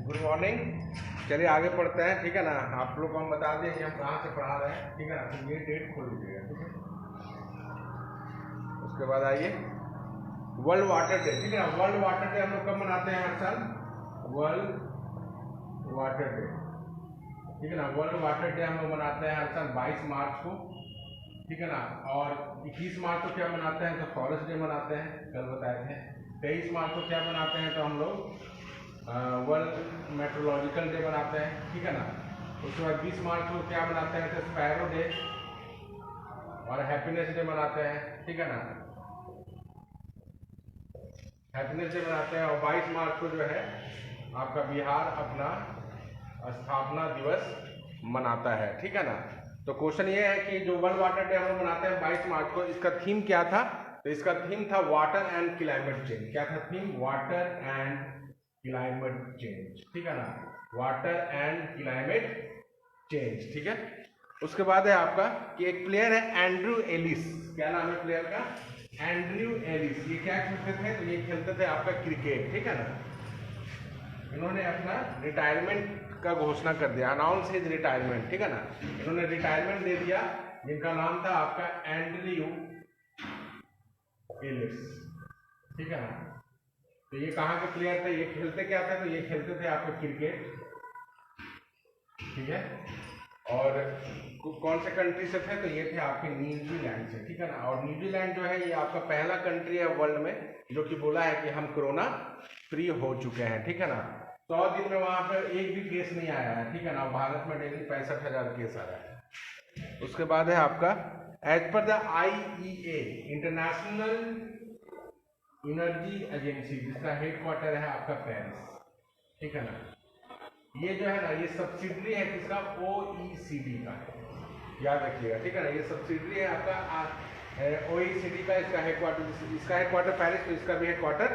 Good morning. चलिए आगे पढ़ते हैं, ठीक है ना। आप लोग को हम बता दें कि हम कहाँ से पढ़ा रहे हैं, ठीक है ना। तो ये डेट खोल लीजिएगा, ठीक है। उसके बाद आइए वर्ल्ड वाटर डे, ठीक है ना। वर्ल्ड वाटर डे हम लोग कब मनाते हैं? हर साल वर्ल्ड वाटर डे, ठीक है ना। वर्ल्ड वाटर डे हम लोग मनाते हैं हर साल 22 मार्च को, ठीक है ना। और 21 मार्च को क्या मनाते हैं? तो फॉरेस्ट डे मनाते हैं, कल बताए थे। 23 मार्च को क्या मनाते हैं? तो हम लोग वर्ल्ड मेट्रोलॉजिकल डे मनाते हैं, ठीक है ना। उसके बाद 20 मार्च को क्या मनाते हैं? तो स्पैरो डे और हैप्पीनेस डे मनाते हैं, ठीक है ना। हैप्पीनेस डे मनाते हैं। और 22 मार्च को जो है आपका बिहार अपना स्थापना दिवस मनाता है, ठीक है ना। तो क्वेश्चन ये है कि जो वर्ल्ड वाटर डे हम लोग मनाते हैं 22 मार्च को, इसका थीम क्या था? तो इसका थीम था वाटर एंड क्लाइमेट चेंज। क्या था theme? Water and climate change, ठीक है ना। वाटर एंड क्लाइमेट चेंज, ठीक है। उसके बाद है आपका कि एक प्लेयर है एंड्रयू एलिस। क्या नाम है प्लेयर का? Andrew Ellis. ये क्या खेलते थे? तो ये खेलते थे आपका क्रिकेट, ठीक है ना। इन्होंने अपना रिटायरमेंट का घोषणा कर दिया, अनाउंस हिज रिटायरमेंट, ठीक है ना। इन्होंने रिटायरमेंट दे दिया, जिनका नाम था आपका एंड्रयू एलिस, ठीक है ना। तो ये कहाँ के प्लेयर थे? ये खेलते क्या थे? तो ये खेलते थे आपका क्रिकेट, ठीक है। और कौन से कंट्री से थे? तो ये थे आपके न्यूजीलैंड से, ठीक है ना। और न्यूजीलैंड जो है ये आपका पहला कंट्री है वर्ल्ड में जो कि बोला है कि हम कोरोना फ्री हो चुके हैं, ठीक है ना। 100 दिन में वहां पर एक भी केस नहीं आया है, ठीक है ना। भारत में डेली 65,000 केस आ रहा है। उसके बाद है आपका as per the IEA International Energy Agency, जिसका हेडक्वार्टर है आपका पेरिस, ठीक है ना। ये जो है ना ये सब्सिडरी है किसका? OECD का है, याद रखिएगा, ठीक है ना। ये सब्सिडरी है आपका OECD का। इसका हेडक्वार्टर पेरिस, तो इसका भी हेडक्वार्टर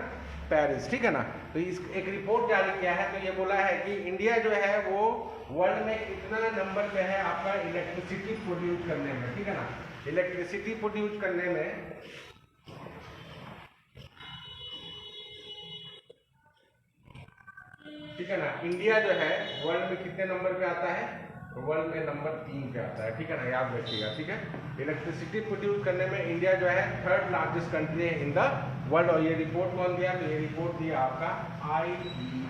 पेरिस, ठीक है ना। तो इस एक रिपोर्ट जारी किया है, तो ये बोला है कि इंडिया जो है वो वर्ल्ड में कितना नंबर पे है आपका इलेक्ट्रिसिटी प्रोड्यूस करने में, ठीक है ना। इलेक्ट्रिसिटी प्रोड्यूस करने में ठीक है ना, इंडिया जो है वर्ल्ड में कितने नंबर पे आता है? वर्ल्ड में नंबर 3 पे आता है, ठीक है ना। याद रखिएगा, ठीक है। इलेक्ट्रिसिटी प्रोड्यूस करने में इंडिया जो है 3rd लार्जेस्ट कंट्री है इन द वर्ल्ड। और ये रिपोर्ट कौन दिया? तो ये रिपोर्ट दिया आपका IEA,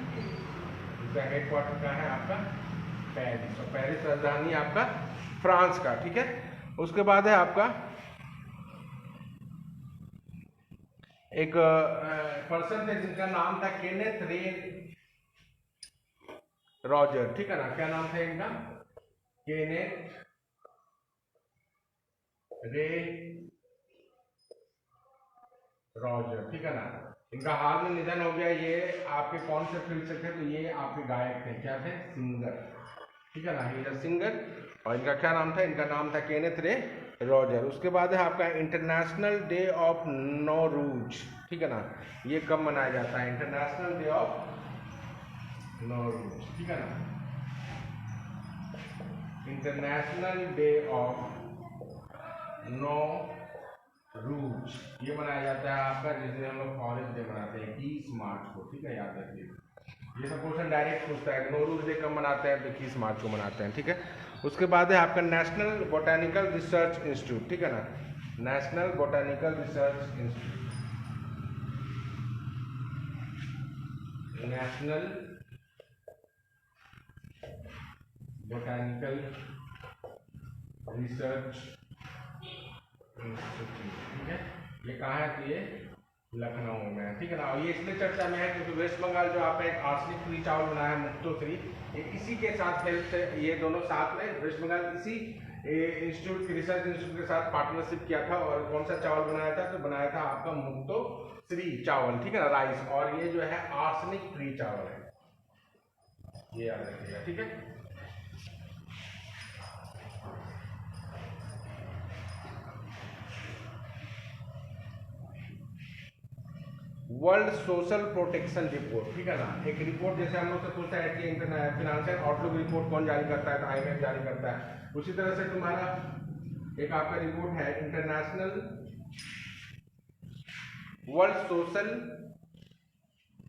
जिसका हेडक्वार्टर का है आपका पेरिस, और पेरिस राजधानी आपका फ्रांस का, ठीक है। उसके बाद है आपका एक पर्सन थे जिनका नाम था केनेथ रे रॉजर, ठीक है ना। क्या नाम था इनका? केनेथ रे रॉजर, ठीक है ना। इनका हाल में निधन हो गया। ये आपके कौन से फील्ड से थे? तो ये आपके गायक थे। क्या थे? सिंगर, ठीक है ना। He is singer. और इनका क्या नाम था? इनका नाम था केनेथ रे रॉजर। उसके बाद है आपका इंटरनेशनल डे ऑफ नौरूज, ठीक है ना। ये कब मनाया जाता है? इंटरनेशनल डे ऑफ नौरूज, ठीक है ना। इंटरनेशनल डे ऑफ नौरूज ये मनाया जाता है आपका, जिसे हम लोग फॉरेस्ट डे मनाते हैं 21 मार्च को, ठीक है। याद रखिए, ये सब क्वेश्चन डायरेक्ट पूछता है नौरूज डे कब मनाते हैं? तो 21 मार्च को मनाते हैं, ठीक है। उसके बाद है आपका नेशनल बोटानिकल रिसर्च इंस्टीट्यूट, ठीक है ना। National botanical research institute, national botanical research institute, ठीक है। ये कहाँ है? तो ये लखनऊ में है, ठीक है ना। और ये इसलिए चर्चा में है क्योंकि वेस्ट बंगाल जो आपका एक आर्सेनिक फ्री चावल बनाया है मुक्तो श्री, ये इसी के साथ हेल्थ, ये दोनों साथ में वेस्ट बंगाल इसी इंस्टीट्यूट के रिसर्च इंस्टीट्यूट के साथ पार्टनरशिप किया था। और कौन सा चावल बनाया था? तो बनाया था आपका मुक्तो श्री चावल, ठीक है ना, राइस। और ये जो है आर्सेनिक फ्री चावल है, ये याद रखिएगा, ठीक है। वर्ल्ड सोशल प्रोटेक्शन रिपोर्ट, ठीक है ना। एक रिपोर्ट जैसे हम लोग से पूछता है कि फिनेंशियल आउटलुक रिपोर्ट कौन जारी करता है? तो IMF जारी करता है। उसी तरह से तुम्हारा एक आपका रिपोर्ट है international world social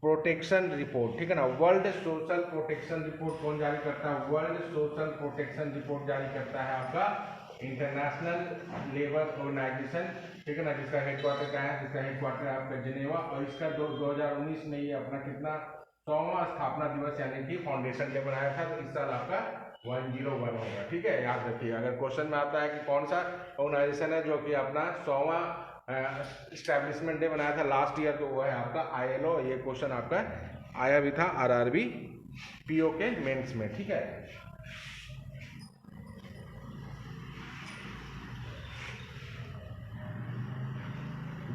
protection report, ठीक है ना। वर्ल्ड सोशल प्रोटेक्शन रिपोर्ट कौन जारी करता है? वर्ल्ड सोशल प्रोटेक्शन रिपोर्ट जारी करता है आपका इंटरनेशनल लेबर ऑर्गेनाइजेशन, ठीक है ना, जिसका हेडक्वार्टर क्या है? जिसका हेडक्वार्टर है आपका जिनेवा, और इसका 2019 में ये अपना कितना 100वां स्थापना दिवस यानी कि फाउंडेशन डे बनाया था, तो इस साल आपका 101 होगा, ठीक है, याद रखिए। अगर क्वेश्चन में आता है कि कौन सा ऑर्गेनाइजेशन है जो कि अपना 100वां इस्टेब्लिशमेंट डे बनाया था लास्ट ईयर, तो वो है आपका ILO। ये क्वेश्चन आपका आया भी था RRB PO के मेंस में, ठीक है।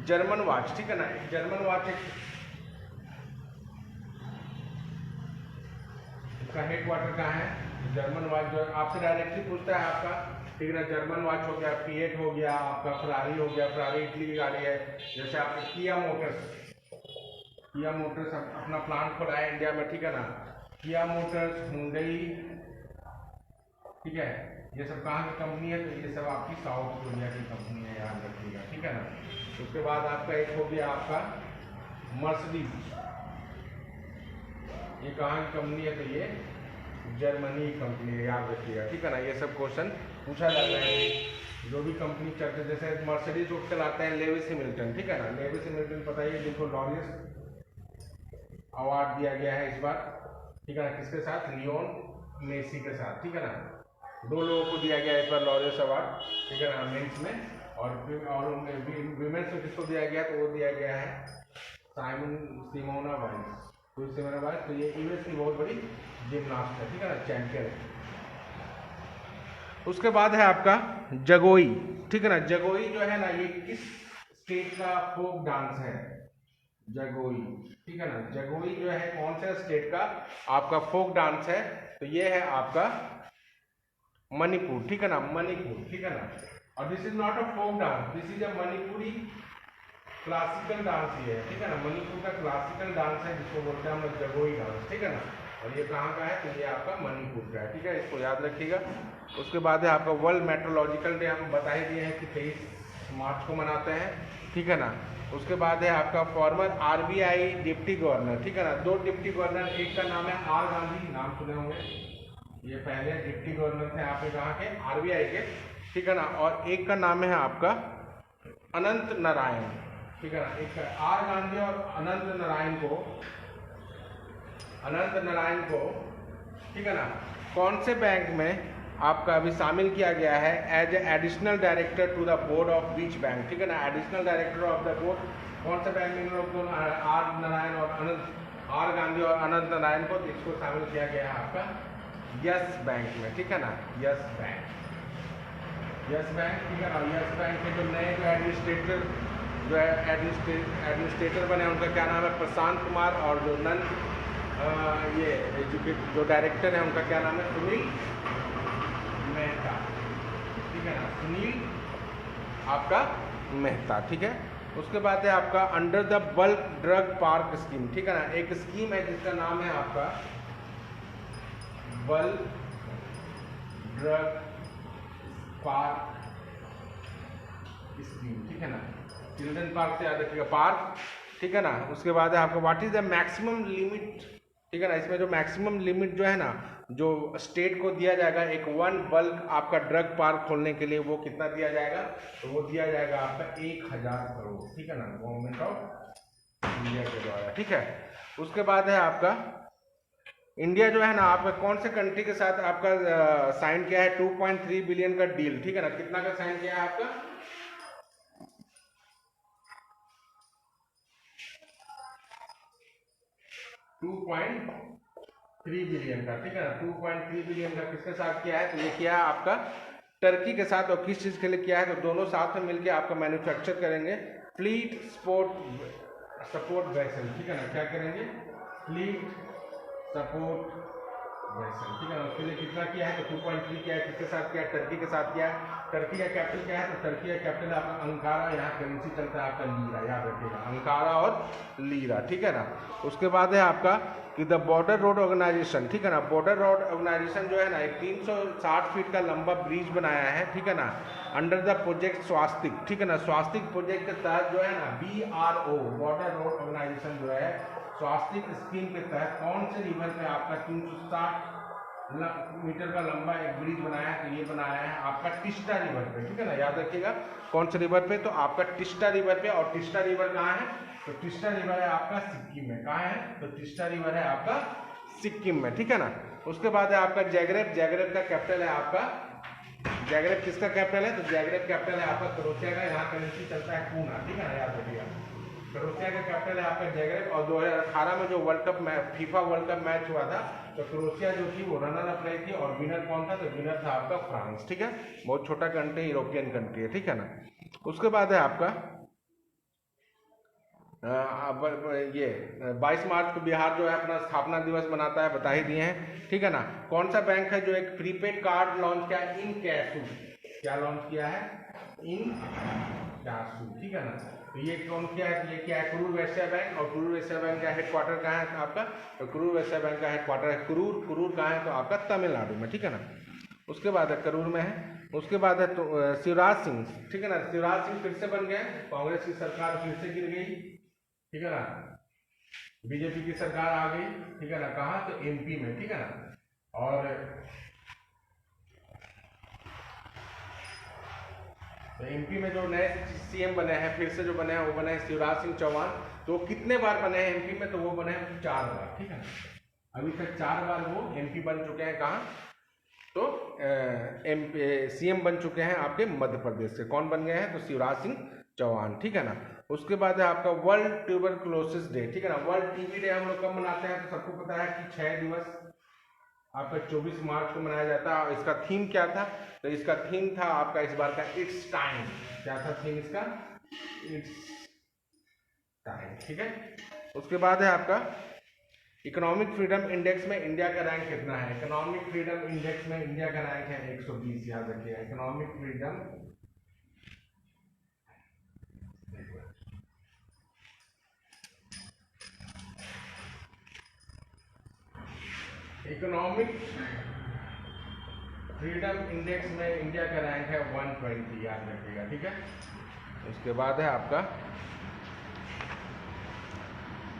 जर्मन वॉच, ठीक है ना, जर्मन वॉच इसका हेडक्वार्टर कहाँ है? जर्मन वॉच जो आपसे डायरेक्टली पूछता है आपका, ठीक है ना। जर्मन वॉच हो गया, Fiat हो गया, आपका फरारी हो गया, फरारी इटली की गाड़ी है। जैसे आपका किया मोटर्स अपना प्लांट खोला है इंडिया में, ठीक है ना। किया मोटर्स, हुंडई, ठीक है, ये सब कहाँ की कंपनी है? तो ये सब आपकी साउथ कोरिया की कंपनी है, याद रखिएगा, ठीक है ना। उसके बाद आपका एक हो गया आपका मर्सिडीज, ये कहाँ की कंपनी है? तो ये जर्मनी की कंपनी है, याद रखिएगा, ठीक है ना। ये सब क्वेश्चन पूछा जाता है, जो भी कंपनी चलते, जैसे मर्सिडीज को चलाते हैं लेविस हैमिल्टन, ठीक है ना। लेविस हैमिल्टन पता ही, जिनको लॉरियस अवार्ड दिया गया है इस बार, ठीक है ना, किसके साथ? लियोन मेसी के साथ, ठीक है ना। 2 लोगों को दिया गया है इस बार लॉरियस अवार्ड, ठीक है ना, मेंस में। और विमेंस में किसको दिया गया? तो वो दिया गया है सिमोना बाइल्स, तो ये यूएस की बहुत बड़ी जिमनास्ट है, ठीक है ना, चैंपियन है। उसके बाद है आपका जगोई, ठीक है ना। जगोई जो है ना, ये किस स्टेट का फोक डांस है? जगोई, ठीक है ना। जगोई जो है कौन से स्टेट का आपका फोक डांस है? तो ये है आपका मणिपुर, ठीक है ना, मणिपुर, ठीक है ना। और this is not a folk dance, this is a Manipuri classical dance ही है, ठीक है ना। मणिपुर का क्लासिकल डांस है जिसको बोलते हैं हम लोग जगोई डांस, ठीक है ना। और ये कहाँ का है? तो ये आपका मणिपुर का है, ठीक है, इसको याद रखिएगा। उसके बाद है आपका वर्ल्ड मेट्रोलॉजिकल डे, हम बता ही दिए हैं कि 23 मार्च को मनाते हैं, ठीक है ना। उसके बाद है आपका फॉर्मर RBI डिप्टी गवर्नर, ठीक है ना। 2 डिप्टी गवर्नर, एक का नाम है R गांधी, नाम सुने होंगे, ये पहले डिप्टी गवर्नर थे आपके कहाँ के? RBI के, ठीक है ना। और एक का नाम है आपका अनंत नारायण, ठीक है ना। एक R गांधी और अनंत नारायण को, ठीक है ना, कौन से बैंक में आपका अभी शामिल किया गया है as additional director to the board of beach bank, ठीक है ना। Additional director of the board कौन से बैंक में लोग R गांधी और अनंत नारायण को, इसको शामिल किया गया है आपका यस बैंक में, ठीक है ना, यस बैंक, ठीक है ना। यस बैंक के जो नए एडमिनिस्ट्रेटर बने उनका क्या नाम है? प्रशांत कुमार। और जो जो डायरेक्टर है उनका क्या नाम है? सुनील मेहता, ठीक है ना, सुनील आपका मेहता, ठीक है। उसके बाद है आपका under the bulk drug park scheme, ठीक है ना। एक स्कीम है जिसका नाम है आपका बल्क ड्रग पार्क स्कीम, ठीक है ना। चिल्ड्रन पार्क से याद रखिएगा, पार्क, ठीक है ना। उसके बाद है आपका what is the maximum limit, ठीक है ना। इसमें जो मैक्सिमम लिमिट जो है ना, जो स्टेट को दिया जाएगा एक 1 बल्क आपका ड्रग पार्क खोलने के लिए, वो कितना दिया जाएगा? तो वो दिया जाएगा आपका 1000 करोड़, ठीक है ना, गवर्नमेंट ऑफ इंडिया के द्वारा, ठीक है। उसके बाद है आपका इंडिया जो है ना, आपका कौन से कंट्री के साथ आपका साइन किया है? 2.3 बिलियन का डील, ठीक है ना। कितना का साइन किया है आपका? 2.3 बिलियन का, ठीक है ना। 2.3 बिलियन का किसके साथ किया है? तो ये किया है आपका टर्की के साथ। और किस चीज़ के लिए किया है? तो दोनों साथ में मिलकर आपका मैन्युफैक्चर करेंगे फ्लीट सपोर्ट वेसल, ठीक है ना। क्या करेंगे? फ्लीट सपोर्ट वेसल, ठीक है ना। उसके लिए कितना किया है? तो 2.3 किया है। किसके साथ किया है? टर्की के साथ किया है। टर्की का कैपिटल क्या है? तो टर्की का कैपिटल आपका अंकारा, यहाँ करेंसी चलता है आपका लीरा, याद रखिएगा, अंकारा और लीरा, ठीक है ना। उसके बाद है आपका कि द बॉर्डर रोड ऑर्गेनाइजेशन, ठीक है ना। बॉर्डर रोड ऑर्गेनाइजेशन जो है ना, एक 360 फीट का लंबा ब्रिज बनाया है, ठीक है ना, अंडर द प्रोजेक्ट स्वास्तिक, ठीक है ना। स्वास्तिक प्रोजेक्ट के तहत जो है ना BRO बॉर्डर रोड ऑर्गेनाइजेशन जो है स्वास्तिक स्कीम के तहत कौन से रिवर पे आपका 360 मीटर का लंबा एक ब्रिज बनाया है? तो ये बनाया है आपका टिस्टा रिवर पे, ठीक है ना। याद रखिएगा कौन से रिवर पे, तो आपका टिस्टा रिवर पे। और टिस्टा रिवर कहाँ है? तो टिस्टा रिवर है आपका सिक्किम में। कहाँ है? तो टिस्टा रिवर है आपका सिक्किम में, ठीक है ना। उसके बाद है आपका जैग्रेब। जैग्रेब का कैपिटल है आपका, जैग्रेब किसका कैपिटल है? तो जैग्रेब कैपिटल है आपका क्रोएशिया का। यहाँ करेंसी चलता है पूना, ठीक है ना, याद रखिएगा। क्रोएशिया का कैपिटल है आपका जैग्रेब। और 2018 में जो world cup FIFA world cup match हुआ था तो क्रोएशिया जो थी वो रनर अप रही थी। और विनर कौन था? तो विनर था आपका फ्रांस, ठीक है। बहुत छोटा कंट्री, यूरोपियन कंट्री है, ठीक है ना। उसके बाद है आपका ये 22 मार्च को बिहार जो है अपना स्थापना दिवस मनाता है, बता ही दिए हैं, ठीक है ना। कौन सा बैंक है जो एक प्रीपेड कार्ड लॉन्च किया? इन कैशू। क्या लॉन्च किया है? इन कैशू, ठीक है ना। तो ये कौन किया है? ये क्या है? करूर वैश्य बैंक। और करूर वैश्य बैंक का हेडक्वार्टर कहाँ है आपका? तो करूर वैश्य बैंक का हेडक्वार्टर है करूर। करूर कहाँ है? तो आपका तमिलनाडु में, ठीक है ना। उसके बाद है करूर में है। उसके बाद है तो शिवराज सिंह, ठीक है ना। शिवराज सिंह फिर से बन गए, कांग्रेस की सरकार फिर से गिर गई, ठीक है ना। बीजेपी की सरकार आ गई, ठीक है ना। कहाँ? तो MP में, ठीक है ना। और तो MP में जो नए CM बने हैं, फिर से जो बने हैं वो बने हैं शिवराज सिंह चौहान। तो कितने बार बने हैं MP में? तो वो बने हैं 4 बार, ठीक है ना। अभी तक 4 बार वो MP बन चुके हैं। कहाँ? तो CM बन चुके हैं आपके मध्य प्रदेश से। कौन बन गए हैं? तो शिवराज सिंह चौहान, ठीक है ना। उसके बाद है आपका वर्ल्ड ट्यूबरकुलोसिस डे, ठीक है ना। वर्ल्ड TB डे हम लोग कब मनाते हैं? तो सबको पता है कि 6 दिवस आपका 24 मार्च को मनाया जाता है। और इसका थीम क्या था? तो इसका थीम था आपका इस बार का इट्स टाइम। क्या था थीम इसका? इट्स टाइम, ठीक है। उसके बाद है आपका इकोनॉमिक फ्रीडम इंडेक्स में इंडिया का रैंक कितना है? इकोनॉमिक फ्रीडम इंडेक्स में इंडिया का रैंक है 120, याद रखिएगा। इकोनॉमिक फ्रीडम इंडेक्स में इंडिया का रैंक है 120, याद रखिएगा, ठीक है। उसके बाद है आपका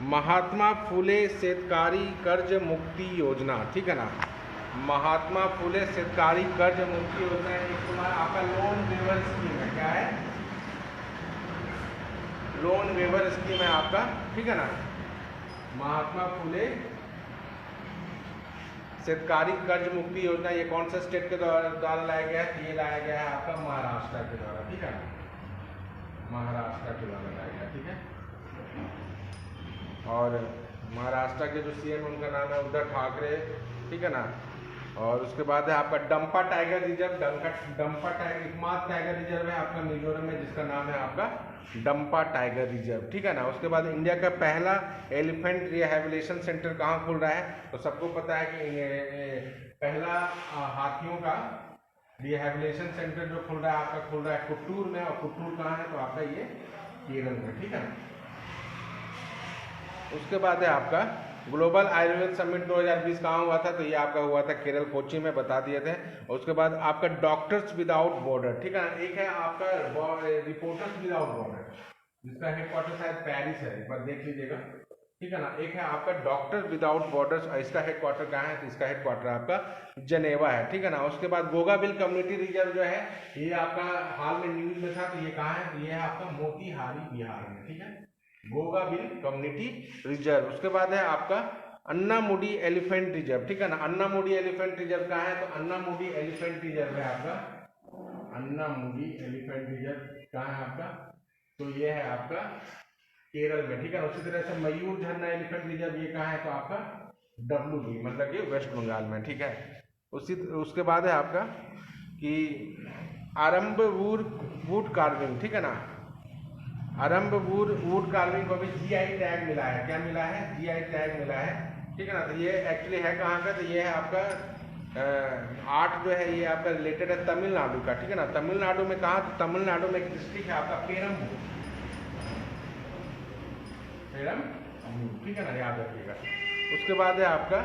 महात्मा फुले शेतकारी कर्ज मुक्ति योजना, ठीक है ना। महात्मा फुले शेतकारी कर्ज मुक्ति योजना एक तुम्हारा आपका लोन वेवर स्कीम है। क्या है? लोन वेवर स्कीम है आपका, ठीक है ना। महात्मा फुले शेतकारी कर्ज मुक्ति योजना ये कौन से स्टेट के द्वारा लाया गया है? ये लाया गया है आपका महाराष्ट्र के द्वारा, ठीक है। महाराष्ट्र के द्वारा लाया गया, ठीक है। और महाराष्ट्र के जो CM उनका नाम है उद्धव ठाकरे, ठीक है ना। और उसके बाद है आपका Dampa tiger reserve. Dampa tiger एकमात्र टाइगर रिजर्व है आपका मिजोरम में, जिसका नाम है आपका डंपा टाइगर रिजर्व, ठीक है ना। उसके बाद इंडिया का पहला एलिफेंट रिहैबिलिटेशन सेंटर कहाँ खुल रहा है? तो सबको पता है कि पहला हाथियों का रिहैबिलिटेशन सेंटर जो खुल रहा है आपका खुल रहा है कुट्टूर में। और कुट्टूर कहाँ है? तो आपका ये केरल में, ठीक है। उसके बाद है आपका ग्लोबल आयुर्वेद समिट 2020 कहाँ हुआ था? तो ये आपका हुआ था केरल कोची में, बता दिए थे। और उसके बाद आपका डॉक्टर्स विदाउट बॉर्डर, ठीक है ना। एक है आपका रिपोर्टर्स विदाउट बॉर्डर, जिसका हेडक्वार्टर शायद पेरिस है, एक बार देख लीजिएगा, ठीक है ना। एक है आपका डॉक्टर विदाउट बॉर्डर्स, इसका हेडक्वार्टर कहाँ है? तो इसका हेडक्वार्टर आपका जेनेवा है, ठीक है ना। उसके बाद गोगाबिल कम्युनिटी रिजर्व जो है ये आपका हाल में न्यूज में था। तो ये कहाँ है? तो ये है आपका मोतीहारी बिहार में, ठीक है। Gogabil community reserve. उसके बाद है आपका अन्नामुडी एलिफेंट रिजर्व, ठीक है ना। अन्नामुडी एलिफेंट रिजर्व कहाँ है? तो अन्नामुडी एलिफेंट रिजर्व है आपका, अन्नामुडी एलिफेंट रिजर्व कहाँ है आपका? तो ये है आपका केरल में, ठीक है। उसी तरह से मयूर झरना एलिफेंट रिजर्व ये कहाँ है? तो आपका WB मतलब कि वेस्ट बंगाल में, ठीक है। उसके बाद है आपका कि आरंभवूर वुड कार्विंग, ठीक है ना। आरंभवूर वुड कार्विंग को भी GI टैग मिला है। क्या मिला है? GI टैग मिला है, ठीक है ना। तो ये एक्चुअली है कहाँ का? तो ये है आपका आर्ट जो है ये आपका रिलेटेड है तमिलनाडु का, ठीक है ना। तमिलनाडु में कहाँ? तो तमिलनाडु में एक डिस्ट्रिक्ट है आपका पेरम्बूर, ठीक है ना, याद रखिएगा। उसके बाद है आपका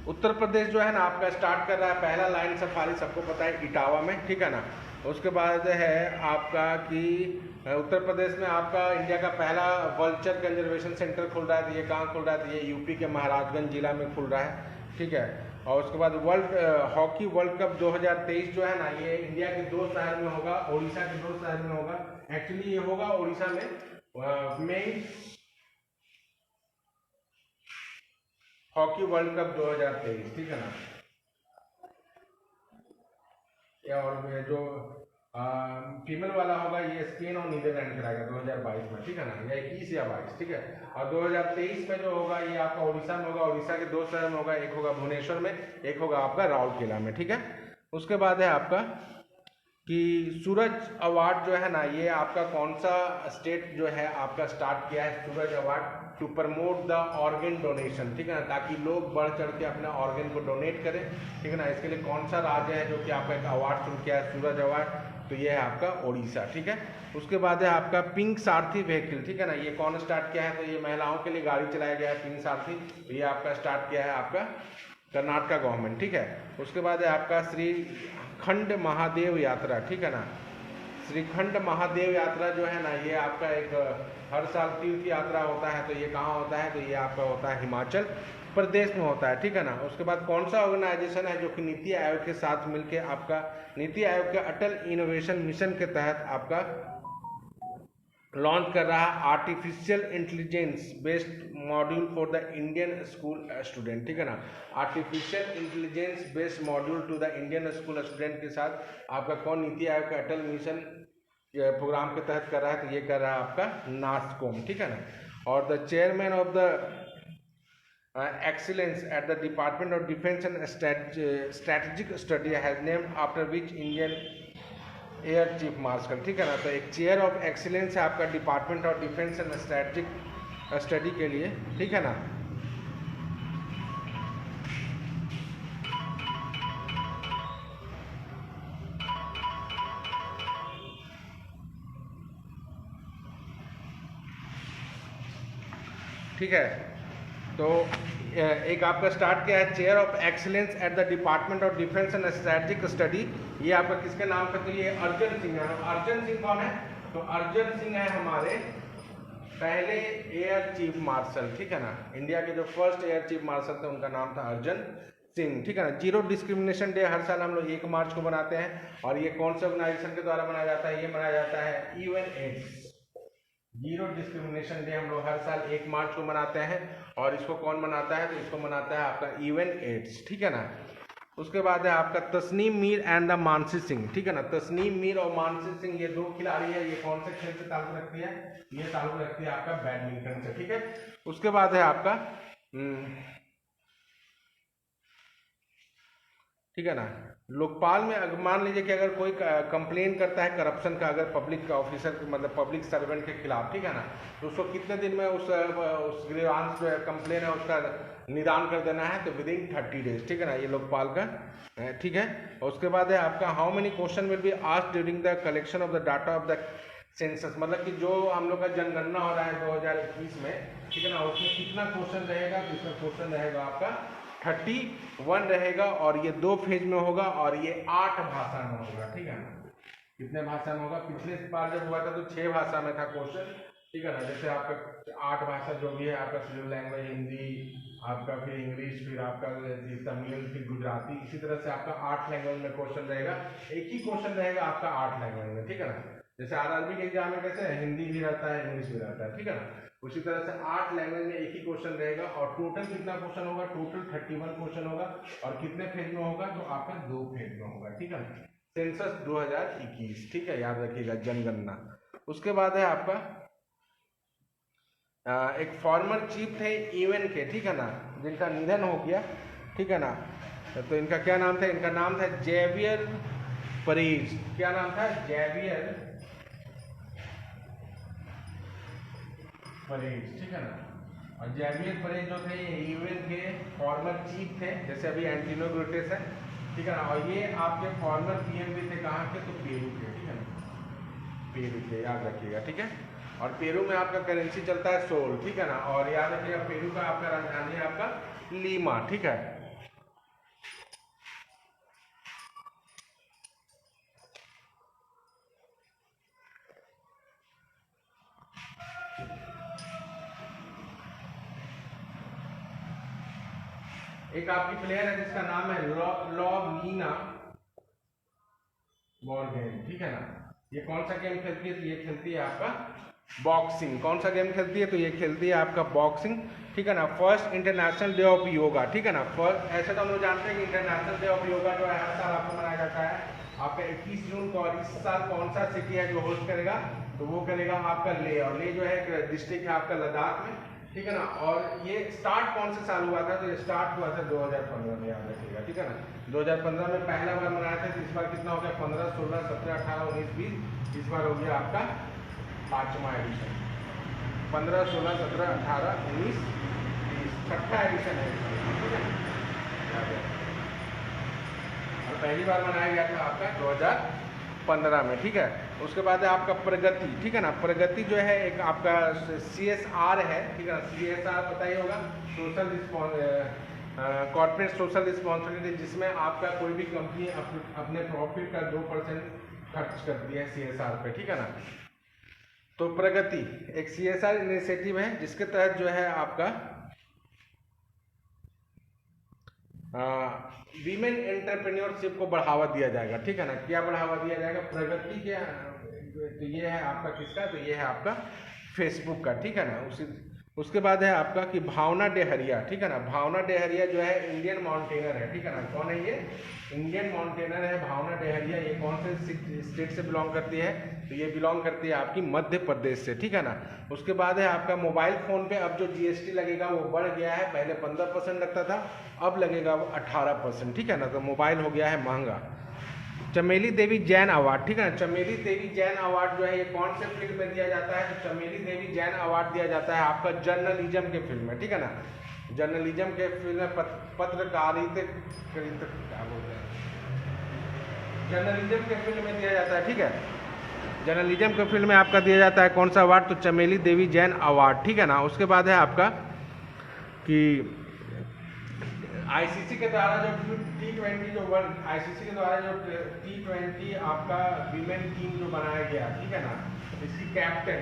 उत्तर प्रदेश जो है ना आपका स्टार्ट कर रहा है पहला लाइन सफारी, सबको पता है, इटावा में, ठीक है ना। उसके बाद है आपका कि उत्तर प्रदेश में आपका इंडिया का पहला वल्चर कंजर्वेशन सेंटर खुल रहा है। तो ये कहाँ खुल रहा है? तो ये यूपी के महाराजगंज जिला में खुल रहा है, ठीक है। और उसके बाद हॉकी वर्ल्ड कप 2023 जो है ना, ये इंडिया के 2 शहर में होगा, उड़ीसा के 2 शहर में होगा। एक्चुअली ये होगा उड़ीसा में मेन हॉकी वर्ल्ड कप 2023, ठीक है ना। और जो फीमेल वाला होगा ये स्पेन और नीदरलैंड कराएगा 2022 में, ठीक है ना, या 21 या 22, ठीक है। और 2023 में जो होगा ये आपका उड़ीसा में होगा, उड़ीसा के 2 शहर में होगा, एक होगा भुवनेश्वर में, एक होगा आपका राउरकेला में, ठीक है। उसके बाद है आपका कि सूरज अवार्ड जो है ना, ये आपका कौन सा स्टेट जो है आपका स्टार्ट किया है Suraj award to promote the organ donation, ठीक है ना, ताकि लोग बढ़ चढ़ के अपने ऑर्गन को डोनेट करें, ठीक है ना। इसके लिए कौन सा राज्य है जो कि आपका एक अवार्ड शुरू किया है सूरज अवार्ड? तो ये है आपका उड़ीसा, ठीक है। उसके बाद है आपका पिंक सारथी व्हीकल, ठीक है ना, ये कौन स्टार्ट किया है? तो ये महिलाओं के लिए गाड़ी चलाया गया है पिंक सारथी, तो ये आपका स्टार्ट किया है आपका कर्नाटका गवर्नमेंट, ठीक है। उसके बाद है आपका श्रीखंड महादेव यात्रा, ठीक है ना। श्रीखंड महादेव यात्रा जो है ना, ये आपका एक हर साल तीर्थ यात्रा होता है। तो ये कहाँ होता है? तो ये आपका होता है हिमाचल प्रदेश में होता है, ठीक है ना। उसके बाद कौन सा ऑर्गेनाइजेशन है जो कि नीति आयोग के साथ मिलकर आपका नीति आयोग के अटल इनोवेशन मिशन के तहत आपका लॉन्च कर रहा है artificial intelligence based module for the Indian school student, ठीक है ना। Artificial intelligence based module to the Indian school student के साथ आपका कौन नीति आयोग का अटल मिशन प्रोग्राम के तहत कर रहा है? तो ये कर रहा है आपका नास्कॉम, ठीक है ना। और the chairman of the excellence at the Department of Defense and Strategic Study has named after which Indian air chief marshal, ठीक है ना। तो एक चेयर ऑफ एक्सीलेंस है आपका department of defence and strategic study के लिए, ठीक है ना। ठीक है, तो एक आपका स्टार्ट किया है chair of excellence at the department of defence and strategic study, ये आपका किसके नाम पे? तो ये अर्जन सिंह है। अर्जन सिंह कौन है? तो अर्जन सिंह है हमारे पहले एयर चीफ मार्शल, ठीक है ना। इंडिया के जो फर्स्ट एयर चीफ मार्शल थे उनका नाम था अर्जन सिंह, ठीक है ना। जीरो डिस्क्रिमिनेशन डे हर साल हम लोग 1 मार्च को मनाते हैं, और ये कौन से ऑर्गेनाइजेशन के द्वारा मनाया जाता है? ये मनाया जाता है यूएनएड्स। जीरो डिस्क्रिमिनेशन डे हम लोग हर साल 1 मार्च को मनाते हैं, और इसको कौन मनाता है? तो इसको मनाता है आपका यूएनएड्स, ठीक है ना। उसके बाद है आपका तस्नीम मीर एंड द मानसी सिंह, ठीक है ना। तस्नीम मीर और मानसी सिंह ये 2 खिलाड़ी है, ये कौन से खेल से ताल्लुक रखती है? ये ताल्लुक रखती है आपका बैडमिंटन से, ठीक है। उसके बाद है आपका ठीक है ना, लोकपाल में मान लीजिए कि अगर कोई कंप्लेन करता है करप्शन का, अगर पब्लिक ऑफिसर मतलब पब्लिक सर्वेंट के खिलाफ, ठीक है ना, तो उसको कितने दिन में उस ग्रीवांस जो कंप्लेन है उसका निदान कर देना है? तो विदिन 30 डेज, ठीक है ना, ये लोकपाल का, ठीक है। उसके बाद है आपका how many question will be asked during the collection of the data of the census, मतलब कि जो हम लोग का जनगणना हो रहा है 2021 में, ठीक है ना, उसमें कितना क्वेश्चन रहेगा? तो इसमें क्वेश्चन रहेगा आपका 31 रहेगा, और ये 2 फेज में होगा, और ये 8 भाषा में होगा, ठीक है ना। कितने भाषा में होगा? पिछले बार जब हुआ था तो 6 भाषा में था क्वेश्चन, ठीक है ना। जैसे आपका 8 भाषा जो भी है आपका शेड्यूल लैंग्वेज, हिंदी आपका, फिर इंग्लिश, फिर आपका तमिल, फिर गुजराती, इसी तरह से आपका 8 लैंग्वेज में क्वेश्चन रहेगा। एक ही क्वेश्चन रहेगा आपका 8 लैंग्वेज में, ठीक है ना। जैसे आरआरबी के एग्जाम में कैसे हिंदी भी रहता है, इंग्लिश भी रहता है, ठीक है ना, उसी तरह से 8 लैंग्वेज में एक ही क्वेश्चन रहेगा। और टोटल कितना क्वेश्चन होगा? टोटल 31 क्वेश्चन होगा, और कितने फेज में होगा? तो आपका 2 फेज में होगा, ठीक है ना। सेंसस 2021, ठीक है, याद रखिएगा, जनगणना। उसके बाद है आपका एक फॉर्मर चीफ थे यूएन के, ठीक है ना, जिनका निधन हो गया, ठीक है ना। तो इनका क्या नाम था? इनका नाम था जेवियर परेज। क्या नाम था? जेवियर परेज, ठीक है ना। और जेवियर परेज जो थे ये यूएन के फॉर्मर चीफ थे, जैसे अभी एंटोनियो गुटेरेस है, ठीक है ना। और ये आपके फॉर्मर पीएम भी थे, कहाँ के? तो पेरू के, ठीक है ना, पेरू के, याद रखिएगा, ठीक है। और पेरू में आपका करेंसी चलता है सोल, ठीक है ना। और याद रखिएगा पेरू का आपका राजधानी है आपका लीमा, ठीक है। एक आपकी प्लेयर है जिसका नाम है लॉवीना मॉर्गन, ठीक है ना। ये कौन सा गेम खेलती है? तो ये खेलती है आपका बॉक्सिंग। कौन सा गेम खेलती है? तो ये खेलती है आपका बॉक्सिंग, ठीक है ना। First international day of yoga, ठीक है ना। फर्स्ट, ऐसे तो हम लोग जानते हैं कि इंटरनेशनल डे ऑफ योगा जो है हर साल आपको मनाया जाता है आपका 21 जून को। और इस साल कौन सा सिटी है जो होस्ट करेगा? तो वो करेगा आपका ले, और ले जो है एक डिस्ट्रिक्ट है आपका लद्दाख में, ठीक है ना। और ये स्टार्ट कौन से साल हुआ था? तो ये स्टार्ट हुआ था 2015 में, याद रखिएगा, ठीक है ना। 2015 में पहला बार मनाया था। तो इस बार कितना हो गया? 15, 16, 17, 18, 19, 20। इस बार हो गया आपका 5वां एडिशन। 15, 16, 17, 18, 19, 20, 6ठा एडिशन है, ठीक है ना। और पहली बार मनाया गया था आपका 2015 में, ठीक है। उसके बाद है आपका प्रगति, ठीक है ना। प्रगति जो है एक आपका CSR है, ठीक है ना। CSR पता ही होगा, सोशल कॉर्पोरेट सोशल रिस्पॉन्सिबिलिटी, जिसमें आपका कोई भी कंपनी अपने प्रॉफिट का 2% खर्च करती है CSR पे, ठीक है ना। तो प्रगति एक CSR इनिशिएटिव है जिसके तहत जो है आपका वीमेन एंटरप्रेन्योरशिप को बढ़ावा दिया जाएगा, ठीक है ना। क्या बढ़ावा दिया जाएगा? प्रगति के, तो ये है आपका किसका? तो ये है आपका फेसबुक का, ठीक है ना। उसके बाद है आपका कि भावना डेहरिया, ठीक है ना। भावना डेहरिया जो है इंडियन माउंटेनर है, ठीक है ना। कौन है ये? इंडियन माउंटेनर है भावना डेहरिया। ये कौन से स्टेट से बिलोंग करती है? तो ये बिलोंग करती है आपकी मध्य प्रदेश से, ठीक है ना। उसके बाद है आपका मोबाइल फ़ोन पे अब जो GST लगेगा वो बढ़ गया है। पहले 15% लगता था, अब लगेगा वो 18%, ठीक है ना। तो मोबाइल हो गया है महंगा। चमेली देवी जैन अवार्ड, ठीक है ना। चमेली देवी जैन अवार्ड जो है ये कौन से फील्ड में दिया जाता है? तो चमेली देवी जैन अवार्ड दिया जाता है आपका जर्नलिज्म के फील्ड में, ठीक है ना। जर्नलिज्म के फील्ड में पत्रकारिता, क्या बोलते हैं, जर्नलिज्म के फील्ड में दिया जाता है, ठीक है। जर्नलिज्म के फील्ड में आपका दिया जाता है कौन सा अवार्ड? तो चमेली देवी जैन अवार्ड, ठीक है ना। उसके बाद है आपका कि ICC के द्वारा जो T20 जो ICC के द्वारा जो T20 आपका वीमेन टीम जो बनाया गया, ठीक है ना। इसकी कैप्टन,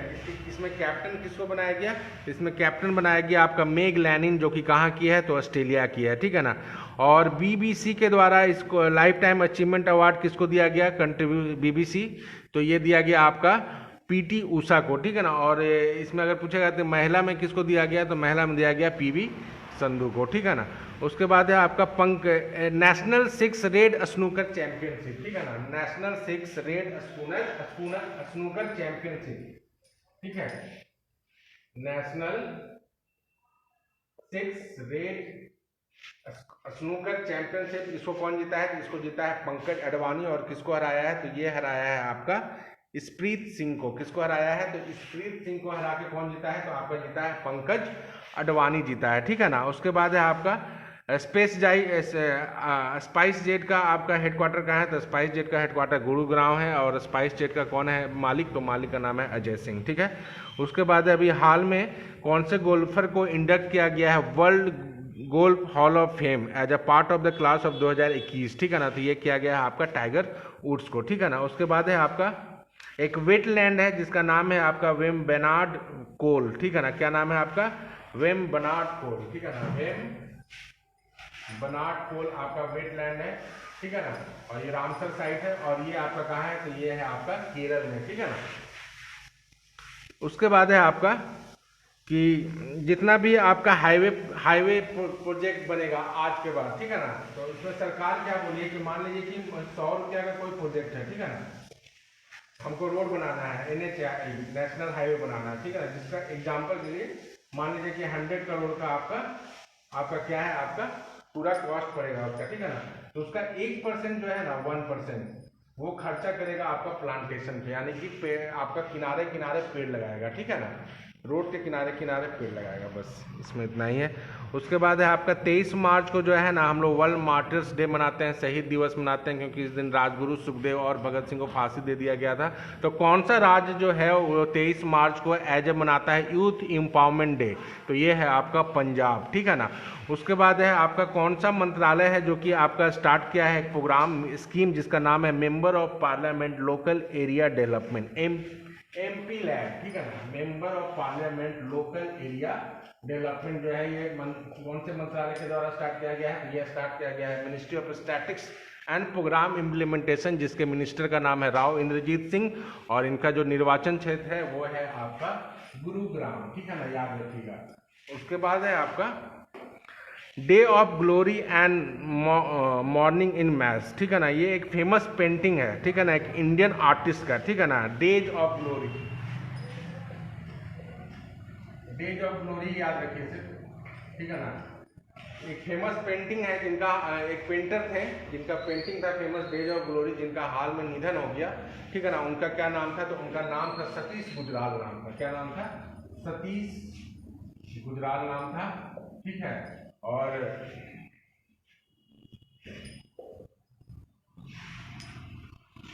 इसमें कैप्टन किसको बनाया गया? इसमें कैप्टन बनाया गया आपका मेग लैनिन, जो कि कहाँ की है? तो ऑस्ट्रेलिया की है, ठीक है ना। और BBC के द्वारा इसको लाइफ टाइम अचीवमेंट अवार्ड किसको दिया गया? BBC, तो ये दिया गया आपका PT ऊषा को, ठीक है ना। और इसमें अगर पूछेगा तो महिला में किसको दिया गया? तो महिला में दिया गया PV संधू को, ठीक है ना। उसके बाद है आपका नेशनल 6 रेड स्नूकर चैंपियनशिप, ठीक है ना। नेशनल 6 रेड स्नूकर चैंपियनशिप, ठीक है। नेशनल 6 रेड स्नूकर चैंपियनशिप, इसको कौन जीता है? तो इसको जीता है पंकज अडवाणी। और किसको हराया है? तो ये हराया है आपका स्प्रीत सिंह को। किसको हराया है? तो स्प्रीत सिंह को हरा के कौन जीता है? तो आपका जीता है पंकज अडवाणी जीता है, ठीक है ना। उसके बाद है आपका स्पाइस जेट का आपका हेडक्वार्टर कहाँ है? तो स्पाइस जेट का हेडक्वार्टर गुरुग्राम है। और स्पाइस जेट का कौन है मालिक? तो मालिक का नाम है अजय सिंह, ठीक है। उसके बाद अभी हाल में कौन से गोल्फर को इंडक्ट किया गया है World Golf Hall of Fame as a part of the class of 2021, ठीक है ना। तो ये किया गया है आपका टाइगर वुड्स को, ठीक है ना। उसके बाद है आपका एक वेटलैंड है जिसका नाम है आपका वेम बेनार्ड कोल, ठीक है ना। क्या नाम है आपका? वेम बेनार्ड कोल, ठीक है ना। वेम बेनार्ड कोल आपका वेटलैंड है, ठीक है ना। और ये रामसर साइट है। और ये आपका कहाँ है? तो ये है आपका केरल में, ठीक है ना। उसके बाद है आपका कि जितना भी आपका हाईवे प्रोजेक्ट बनेगा आज के बाद, ठीक है ना। तो उसमें सरकार क्या बोली है कि मान लीजिए कि 100 रुपया का कोई प्रोजेक्ट है, ठीक है ना। हमको रोड बनाना है, NHAI नेशनल हाईवे बनाना है, ठीक है ना। जिसका एग्जाम्पल के लिए मान लीजिए कि 100 करोड़ का आपका क्या है? आपका पूरा कॉस्ट पड़ेगा उसका, ठीक है ना। तो उसका 1% जो है ना, 1% वो खर्चा करेगा आपका प्लांटेशन पे, यानी कि आपका किनारे किनारे पेड़ लगाएगा, ठीक है ना। रोड के किनारे किनारे पेड़ लगाएगा, बस इसमें इतना ही है। उसके बाद है आपका 23 मार्च को जो है ना हम लोग वर्ल्ड मार्टर्स डे मनाते हैं, शहीद दिवस मनाते हैं, क्योंकि इस दिन राजगुरु सुखदेव और भगत सिंह को फांसी दे दिया गया था। तो कौन सा राज्य जो है वो 23 मार्च को एज ए मनाता है यूथ एम्पावरमेंट डे? तो ये है आपका पंजाब, ठीक है ना। उसके बाद है आपका कौन सा मंत्रालय है जो कि आपका स्टार्ट किया है एक प्रोग्राम स्कीम जिसका नाम है member of parliament local area development, MP lab, ठीक है ना, member of parliament local area development जो है ये कौन से मंत्रालय के द्वारा स्टार्ट किया गया है? ये स्टार्ट किया गया है Ministry of Statics and Programme Implementation, जिसके मिनिस्टर का नाम है राव इंद्रजीत सिंह, और इनका जो निर्वाचन क्षेत्र है वो है आपका गुरुग्राम, ठीक है ना, याद रखिएगा। उसके बाद है आपका day of glory and morning in maths, ठीक है ना, ये एक फेमस पेंटिंग है, ठीक है ना, एक इंडियन आर्टिस्ट का, ठीक है ना, days of glory, days of glory याद रखिए सिर्फ, ठीक है ना। एक फेमस पेंटिंग है जिनका एक पेंटर थे जिनका पेंटिंग था फेमस डेज ऑफ ग्लोरी, जिनका हाल में निधन हो गया, ठीक है ना। उनका क्या नाम था? तो उनका नाम था सतीश गुजराल नाम था। क्या नाम था? सतीश गुजराल नाम था, ठीक है। और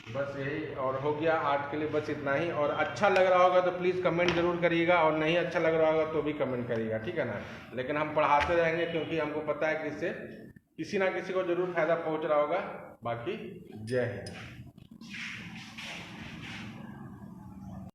बस यही और हो गया आज के लिए, बस इतना ही। और अच्छा लग रहा होगा तो प्लीज़ कमेंट जरूर करिएगा, और नहीं अच्छा लग रहा होगा तो भी कमेंट करिएगा, ठीक है ना। लेकिन हम पढ़ाते रहेंगे क्योंकि हमको पता है कि इससे किसी ना किसी को जरूर फायदा पहुंच रहा होगा। बाकी जय हिंद।